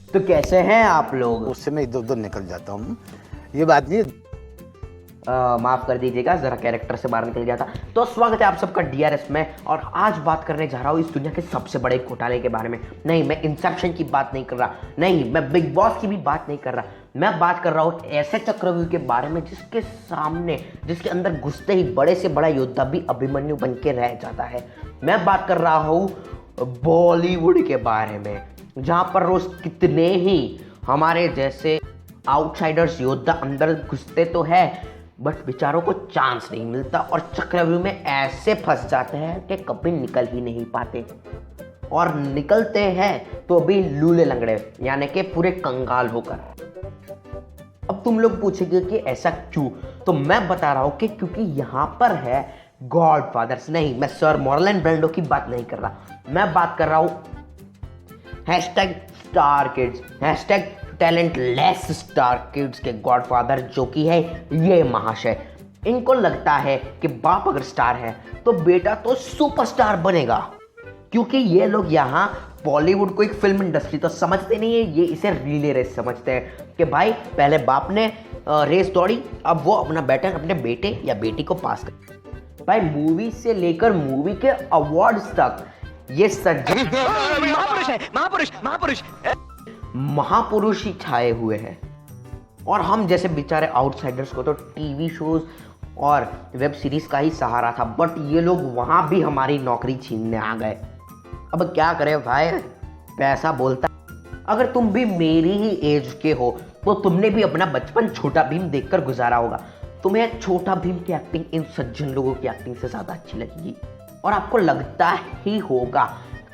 तो कैसे हैं आप लोग? उससे मैं इधर उधर निकल जाता हूँ, ये बात नहीं है। माफ कर दीजिएगा, जरा कैरेक्टर से बाहर निकल गया था। तो स्वागत है आप सबका डीआरएस में, और आज बात करने जा रहा हूँ इस दुनिया के सबसे बड़े घोटाले के बारे में। नहीं, मैं इंसेप्शन की बात नहीं कर रहा, नहीं मैं बिग बॉस की भी बात नहीं कर रहा। मैं बात कर रहा हूँ ऐसे चक्रव्यूह के बारे में जिसके सामने, जिसके अंदर घुसते ही बड़े से बड़ा योद्धा भी अभिमन्यु बन के रह जाता है। मैं बात कर रहा हूँ बॉलीवुड के बारे में, जहाँ पर रोज कितने ही हमारे जैसे आउटसाइडर्स योद्धा अंदर घुसते तो है, बट बेचारों को चांस नहीं मिलता और चक्रव्यूह में ऐसे फंस जाते हैं कि कभी निकल ही नहीं पाते, और निकलते हैं तो भी लूले लंगड़े, यानी कि पूरे कंगाल होकर। अब तुम लोग पूछेंगे कि ऐसा क्यों, तो मैं बता रहा हूं कि क्योंकि यहां पर है गॉडफादर्स। नहीं, मैं सर मार्लन ब्रांडो की बात नहीं कर रहा, मैं बात कर रहा हूं hashtag star kids, hashtag talentless star kids के गॉडफादर, जो कि है ये महाशय। इनको लगता है कि बाप अगर स्टार है तो बेटा तो सुपरस्टार बनेगा, क्योंकि ये लोग यहाँ बॉलीवुड को एक फिल्म इंडस्ट्री तो समझते नहीं है, ये इसे रिले रेस समझते हैं कि भाई पहले बाप ने रेस दौड़ी, अब वो अपना बेटा अपने बेटे या बेटी को पास कर। भाई मूवी से लेकर मूवी के अवार्ड्स तक ये सज्जन महापुरुष है, महापुरुष महापुरुष महापुरुष ही छाए हुए हैं, और हम जैसे बेचारे आउटसाइडर्स को तो टीवी शोज और वेब सीरीज का ही सहारा था, बट ये लोग वहां भी हमारी नौकरी छीनने आ गए। अब क्या करें भाई, पैसा बोलता। अगर तुम भी मेरी ही एज के हो तो तुमने भी अपना बचपन छोटा भीम देखकर गुजारा होगा। तुम्हें छोटा भीम की एक्टिंग इन सज्जन लोगों की एक्टिंग से ज्यादा अच्छी लगेगी, और आपको लगता ही होगा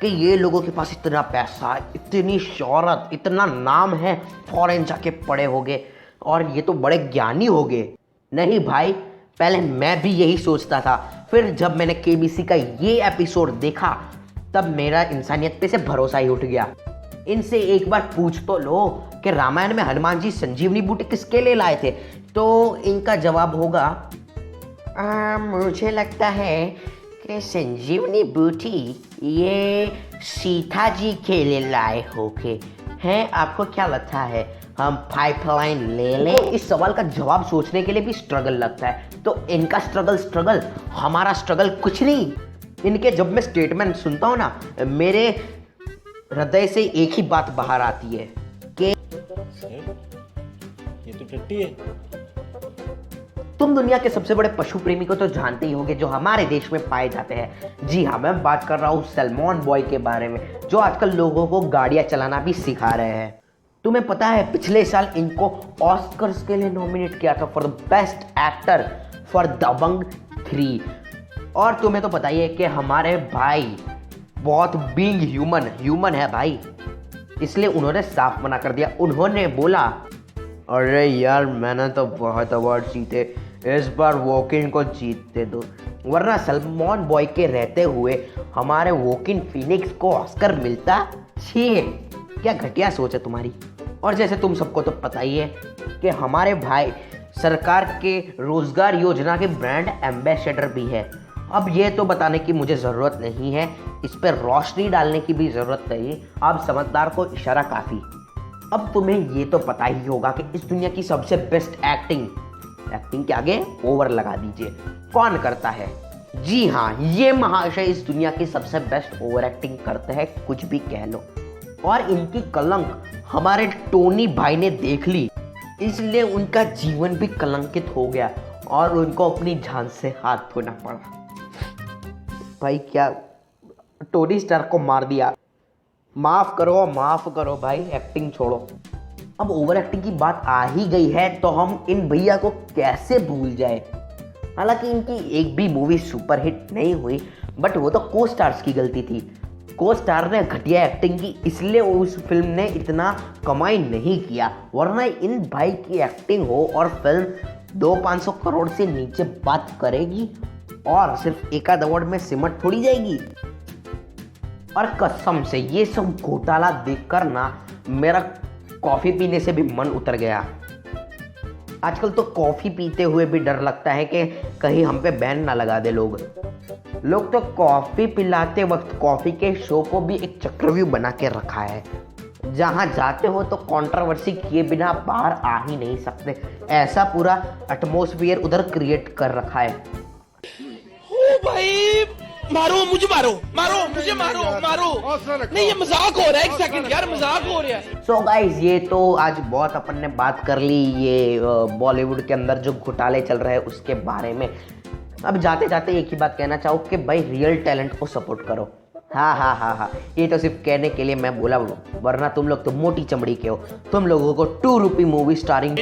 कि ये लोगों के पास इतना पैसा, इतनी शोहरत, इतना नाम है, फॉरेन जाके पढ़े होंगे और ये तो बड़े ज्ञानी होंगे। नहीं भाई, पहले मैं भी यही सोचता था, फिर जब मैंने केबीसी का ये एपिसोड देखा तब मेरा इंसानियत पे से भरोसा ही उठ गया। इनसे एक बार पूछ तो लो कि रामायण में हनुमान जी संजीवनी बूटी किसके लिए लाए थे, तो इनका जवाब होगा मुझे लगता है कि संजीवनी बूटी ये सीता जी के लिए लाए होंगे। हैं, आपको क्या लगता है हम पाइपलाइन ले लें? इस सवाल का जवाब सोचने के लिए भी स्ट्रगल लगता है, तो इनका स्ट्रगल, हमारा स्ट्रगल कुछ नहीं। इनके जब मैं स्टेटमेंट सुनता हूँ ना, मेरे हृदय से एक ही बात बाहर आती है कि ये तो टट्टी है। तुम दुनिया के सबसे बड़े पशु प्रेमी को तो जानते ही होंगे जो हमारे देश में पाए जाते हैं। जी हाँ, मैं बात कर रहा हूँ सैल्मन बॉय के बारे में, जो आजकल लोगों को गाड़ियाँ चलाना भी सिखा रहे हैं। तुम्हें पता है पिछले साल इनको ऑस्कर्स के लिए नॉमिनेट किया था for the best actor for Dabangg 3। और तुम्हें तो पता ही है कि हमारे भाई बहुत बीइंग ह्यूमन है भाई, इसलिए उन्होंने साफ मना कर दिया। उन्होंने बोला अरे यार मैंने तो बहुत अवार्ड जीते, इस बार वॉकिन को जीतते दो, वरना सलमान बॉय के रहते हुए हमारे वॉकिन फिनिक्स को ऑस्कर मिलता। छी, क्या घटिया सोच है तुम्हारी। और जैसे तुम सबको तो पता ही है कि हमारे भाई सरकार के रोजगार योजना के ब्रांड एम्बेसडर भी है। अब ये तो बताने की मुझे ज़रूरत नहीं है, इस पर रोशनी डालने की भी ज़रूरत नहीं, आप समझदार को इशारा काफ़ी। अब तुम्हें ये तो पता ही होगा कि इस दुनिया की सबसे बेस्ट एक्टिंग के आगे ओवर लगा दीजिए, कौन करता है? जी हाँ, ये महाशय इस दुनिया की सबसे बेस्ट ओवर एक्टिंग करते हैं, कुछ भी कह लो। और इनकी कलंक हमारे टोनी भाई ने देख ली, इसलिए उनका जीवन भी कलंकित हो गया और उनको अपनी जान से हाथ धोना पड़ा। भाई क्या टोनी स्टार्क को मार दिया, माफ करो भाई, एक्टिंग छोड़ो। अब ओवर एक्टिंग की बात आ ही गई है तो हम इन भैया को कैसे भूल जाए। हालांकि इनकी एक भी मूवी सुपरहिट नहीं हुई, बट वो तो को स्टार्स की गलती थी। को स्टार ने घटिया एक्टिंग की, इसलिए उस फिल्म ने इतना कमाई नहीं किया, वरना इन भाई की एक्टिंग हो और फिल्म 200-500 करोड़ से नीचे बात करेगी और सिर्फ एक आध अवार्ड में सिमट थोड़ी जाएगी। और कसम से ये सब घोटाला देखकर ना मेरा कॉफ़ी पीने से भी मन उतर गया। आजकल तो कॉफ़ी पीते हुए भी डर लगता है कि कहीं हम पे बैन ना लगा दे लोग। तो कॉफ़ी पिलाते वक्त कॉफ़ी के शो को भी एक चक्रव्यूह बना के रखा है। जहां जाते हो तो कंट्रोवर्सी किए बिना बाहर आ ही नहीं सकते। ऐसा पूरा एटमॉस्फेयर उधर क्रिएट कर रखा है। ओ भाई मारो मुझे, मारो मारो मुझे, मारो मारो। नहीं ये मजाक हो रहा है, एक सेकंड यार, मजाक हो रहा है। सो गाइज, ये तो आज बहुत अपन ने बात कर ली ये बॉलीवुड के अंदर जो घोटाले चल रहे हैं उसके बारे में। अब जाते जाते एक ही बात कहना चाहूँ कि भाई रियल टैलेंट को सपोर्ट करो। हाँ, ये तो सिर्फ कहने के लिए मैं बोला, वरना तुम लोग तो मोटी चमड़ी के हो। तुम लोगों को 2 रुपी मूवी स्टारिंग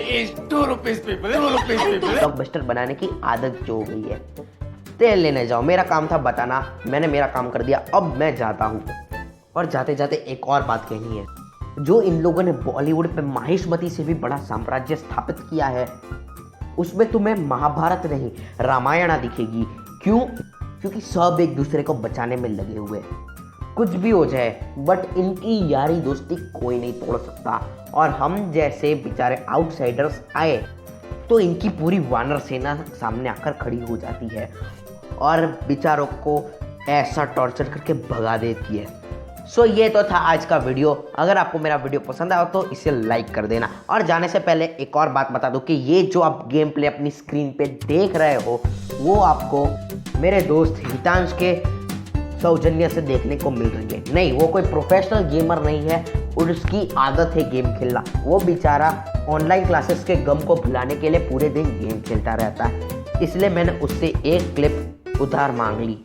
ब्लॉकबस्टर बनाने की आदत जो हो गई है। तेल लेने जाओ, मेरा काम था बताना, मैंने मेरा काम कर दिया, अब मैं जाता हूँ। और जाते जाते एक और बात कहनी है, जो इन लोगों ने बॉलीवुड पे माहिष्मती से भी बड़ा साम्राज्य स्थापित किया है, उसमें तुम्हें महाभारत नहीं रामायण दिखेगी। क्यों? क्योंकि सब एक दूसरे को बचाने में लगे हुए हैं। कुछ भी हो जाए बट इनकी यारी दोस्ती कोई नहीं तोड़ सकता। और हम जैसे बेचारे आउटसाइडर्स आए तो इनकी पूरी वानर सेना सामने आकर खड़ी हो जाती है और बेचारों को ऐसा टॉर्चर करके भगा देती है। सो ये तो था आज का वीडियो। अगर आपको मेरा वीडियो पसंद आया तो इसे लाइक कर देना। और जाने से पहले एक और बात बता दूं कि ये जो आप गेम प्ले अपनी स्क्रीन पे देख रहे हो वो आपको मेरे दोस्त हितांश के सौजन्य से देखने को मिल रही है। नहीं, वो कोई प्रोफेशनल गेमर नहीं है और उसकी आदत है गेम खेलना। वो बेचारा ऑनलाइन क्लासेस के गम को भुलाने के लिए पूरे दिन गेम खेलता रहता है, इसलिए मैंने उससे एक क्लिप उधार मांग ली।